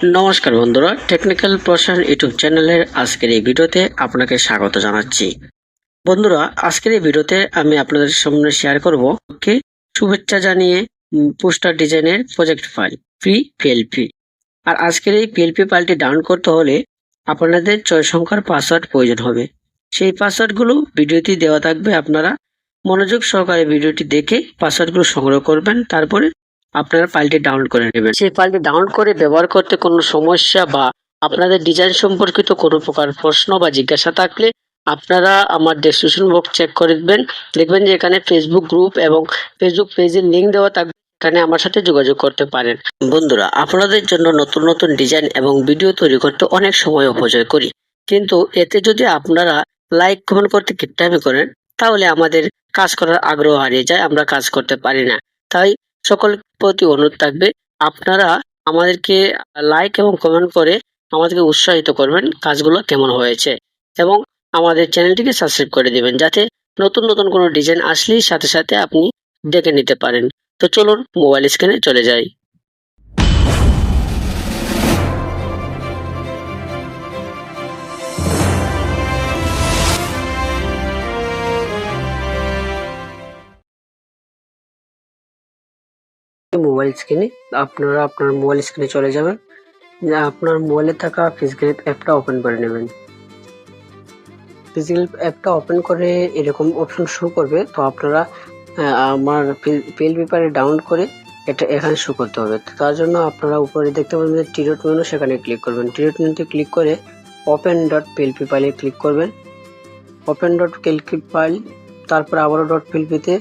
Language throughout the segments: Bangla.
নমস্কার বন্ধুরা, টেকনিক্যাল প্রসার ইউটিউব চ্যানেলের আজকের এই ভিডিওতে আপনাকে স্বাগত জানাচ্ছি। বন্ধুরা, আজকের এই ভিডিওতে আমি আপনাদের সামনে শেয়ার করব কে শুভেচ্ছা জানিয়ে পোস্টার ডিজাইনের প্রজেক্ট ফাইল ফ্রি পিএলপি। আর আজকের এই পিএলপি ফাইলটি ডাউনলোড করতে হলে আপনাদের 6 সংখ্যার পাসওয়ার্ড প্রয়োজন হবে। সেই পাসওয়ার্ডগুলো ভিডিওতে দেওয়া থাকবে, আপনারা মনোযোগ সহকারে ভিডিওটি দেখে পাসওয়ার্ডগুলো সংগ্রহ করবেন, তারপরে আপনারা ফাইলটি ডাউনলোড করে নেবেন। সেই ফাইলটি ডাউনলোড করে ব্যবহার করতে কোনো সমস্যা বা আপনাদের ডিজাইন সম্পর্কিত কোনো প্রকার প্রশ্ন বা জিজ্ঞাসা থাকলে আপনারা আমার ডেসক্রিপশন বক্স চেক করে দেখবেন যে এখানে ফেসবুক গ্রুপ এবং ফেসবুক পেজের লিঙ্ক দেওয়া থাকবে, এখানে আমার সাথে যোগাযোগ করতে পারেন। বন্ধুরা, আপনাদের জন্য নতুন নতুন ডিজাইন এবং ভিডিও তৈরি করতে অনেক সময় অপচয় করি, কিন্তু এতে যদি আপনারা লাইক কমেন্ট করতে কিপটামি করেন তাহলে আমাদের কাজ করার আগ্রহ হারিয়ে যায়, আমরা কাজ করতে পারি না। তাই সকল প্রতি অনুরোধ থাকবে, আপনারা আমাদেরকে লাইক এবং কমেন্ট করে আমাদেরকে উৎসাহিত করবেন কাজগুলো কেমন হয়েছে, এবং আমাদের চ্যানেলটিকে সাবস্ক্রাইব করে দিবেন যাতে নতুন নতুন কোনো ডিজাইন আসলেই সাথে সাথে আপনি দেখে নিতে পারেন। তো চলুন মোবাইল স্ক্রিনে চলে যাই। মোবাইল স্ক্রিনে আপনারা আপনার মোবাইল স্ক্রিনে চলে যাবেন, আপনার মোবাইলে থাকা ফেসগ্রিপ অ্যাপটা ওপেন করে নেবেন। ফেসগ্রিপ অ্যাপটা ওপেন করে এরকম অপশন শো করবে, তো আপনারা আমার পিএল পেপারে ডাউনলোড করে এটা এখানে শো করতে হবে। তো তার জন্য আপনারা উপরে দেখতে পাবেন যে টিরোট মেনু, সেখানে ক্লিক করবেন। টিরোট মেনুতে ক্লিক করে ওপেন ডট পিএলপি ফাইলে ক্লিক করবেন। ওপেন ডট পিএলপি ফাইল, তারপর আবারও ডট পিএলপিতে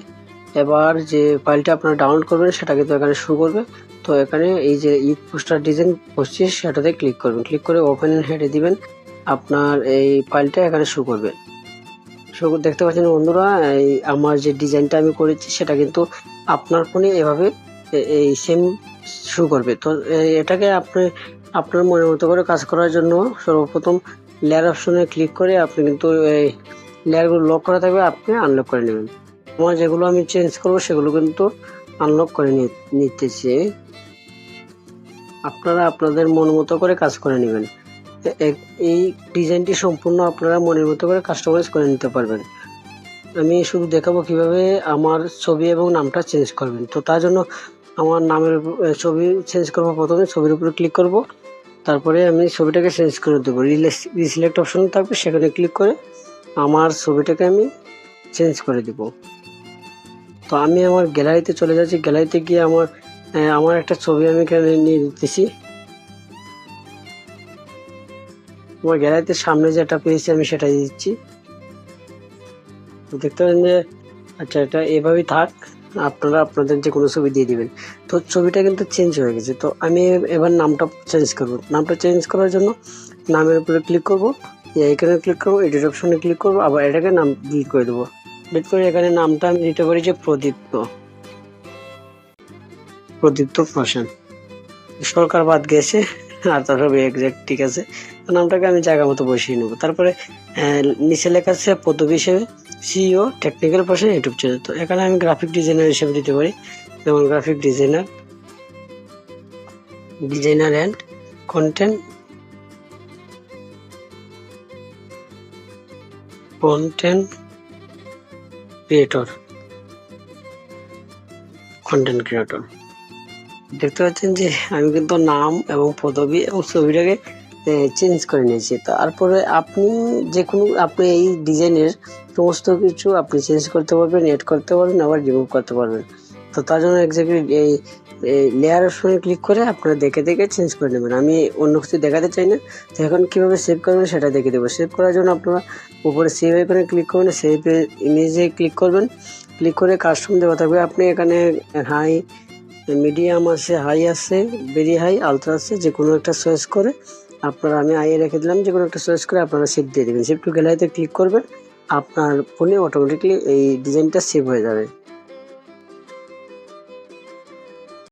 এবার যে ফাইলটা আপনারা ডাউনলোড করবেন সেটা কিন্তু এখানে শো করবে। তো এখানে এই যে ই পোস্টার ডিজাইন 25 সেটাতে ক্লিক করবেন। ক্লিক করে ওপেন হেডে দিবেন, আপনার এই ফাইলটা এখানে শো করবে। শো দেখতে পাচ্ছেন বন্ধুরা, এই আমার যে ডিজাইনটা আমি করেছি সেটা কিন্তু আপনার ফোনে এভাবে এই সেম শো করবে। তো এটাকে আপনি আপনার মনের মতো করে কাজ করার জন্য সর্বপ্রথম লেয়ার অপশনে ক্লিক করে আপনি কিন্তু এই লেয়ারগুলো লক করা থাকবে, আপনি আনলক করে নেবেন। আমার যেগুলো আমি চেঞ্জ করব সেগুলো কিন্তু আনলক করে নিতেছি। আপনারা আপনাদের মন মতো করে কাজ করে নেবেন। এই ডিজাইনটি সম্পূর্ণ আপনারা মনের মতো করে কাস্টমাইজ করে নিতে পারবেন। আমি শুধু দেখাবো কিভাবে আমার ছবি এবং নামটা চেঞ্জ করবেন। তো তার জন্য আমার নামের ছবি চেঞ্জ করবো, প্রথমে ছবির উপরে ক্লিক করব, তারপরে আমি ছবিটাকে চেঞ্জ করে দেবো। রিসিলেক্ট অপশন থাকবে, সেখানে ক্লিক করে আমার ছবিটাকে আমি চেঞ্জ করে দেব। তো আমি আমার গ্যালারিতে চলে যাচ্ছি। গ্যালারিতে গিয়ে আমার একটা ছবি আমি এখানে নিয়ে দিতেছি। আমার গ্যালারিতে সামনে যেটা পেয়েছি আমি সেটাই দিচ্ছি। দেখতে পারেন যে আচ্ছা, এটা এভাবেই থাক, আপনারা আপনাদের যে কোনো ছবি দিয়ে দিবেন। তো ছবিটা কিন্তু চেঞ্জ হয়ে গেছে। তো আমি এবার নামটা চেঞ্জ করব। নামটা চেঞ্জ করার জন্য নামের উপরে ক্লিক করব, এখানে ক্লিক করব, এডিট অপশনে ক্লিক করব, আবার এটাকে নাম ডিলিট করে দেবো। ডিলিট করে এখানে নামটা আমি দিতে পারি যে প্রদীপ্ত প্রসাদ সরকার বাদ গেছে, আর তো সব এক্সাক্ট ঠিক আছে। তো নামটাকে আমি জায়গা মতো বসিয়ে নেবো। তারপরে নিচে লেখা আছে পদবী হিসেবে সিইও টেকনিক্যাল প্রসাদ ইউটিউব চ্যানেল। তো এখানে আমি গ্রাফিক ডিজাইনার হিসেবে দিতে পারি, যেমন graphic designer and content creator. দেখতে পাচ্ছেন যে আমি কিন্তু নাম এবং পদবী এবং ছবিটাকে চেঞ্জ করে নিয়েছি। তারপরে আপনি আপনি এই ডিজাইনের সমস্ত কিছু আপনি চেঞ্জ করতে পারবেন, এড করতে পারবেন, আবার রিমুভ করতে পারবেন। তো তার জন্য এক্স্যাক্টলি এই লেয়ার অপশনে ক্লিক করে আপনারা দেখে দেখে চেঞ্জ করে নেবেন। আমি অন্য কিছু দেখাতে চাই না। তো এখন কীভাবে সেভ করবেন সেটা দেখে দেবো। সেভ করার জন্য আপনারা উপরে সেভ আইকনে ক্লিক করবেন, সেভ ইমেজে ক্লিক করবেন। ক্লিক করে কাস্টম দেওয়া থাকবে। আপনি এখানে হাই, মিডিয়াম আছে, হাই আছে, ভেরি হাই, আলট্রা আছে, যে কোনো একটা চয়েস করে আপনারা, আমি আইয়ে রেখে দিলাম, যে কোনো একটা চয়েস করে আপনারা সেভ দিয়ে দেবেন। সেভ টু গ্যালারিতে ক্লিক করবেন, আপনার ফোনে অটোমেটিকলি এই ডিজাইনটা সেভ হয়ে যাবে।